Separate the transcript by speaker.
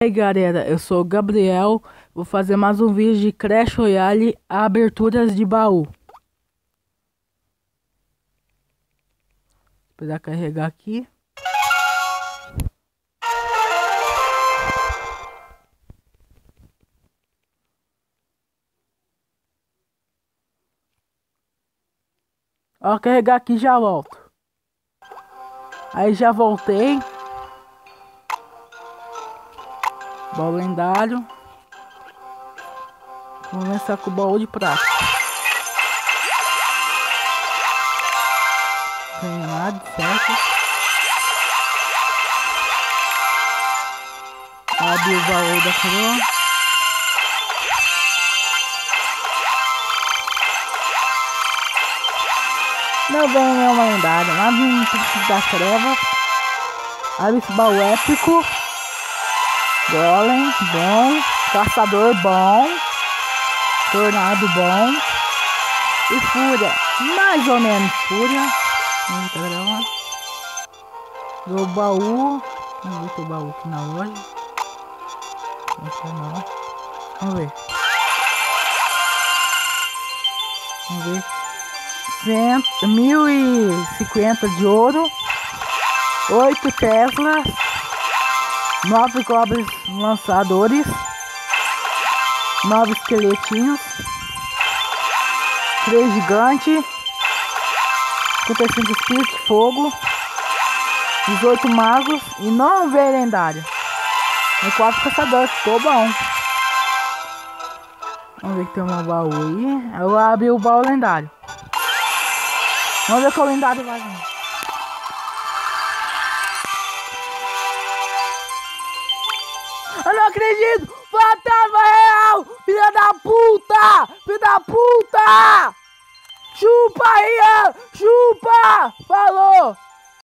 Speaker 1: E aí galera, eu sou o Gabriel, vou fazer mais um vídeo de Clash Royale, aberturas de baú. Esperar carregar aqui. Ó, carregar aqui, já volto. Aí já voltei. Baú lendário. Vamos começar com o baú de prata. Não tem nada, certo? Abre o baú da coroa. Não vem nenhuma lendária, lá vem tudo das trevas. Abre esse baú épico. Golem, bom. Caçador, bom. Tornado, bom. E fúria, mais ou menos fúria. Do baú. Vamos ver o baú aqui na loja. Vamos ver. Vamos ver. 1050 de ouro. 8 Teslas. 9 cobras lançadores. 9 esqueletinhos. 3 gigantes. 55 espíritos de fogo. 18 magos. E não veio lendário. E 4 caçadores. Ficou bom. Vamos ver que tem um baú aí. Eu abri o baú lendário. Vamos ver qual lendário vai vir. Eu não acredito! Fantasma real! Filha da puta! Filha da puta! Chupa aí! Chupa! Falou!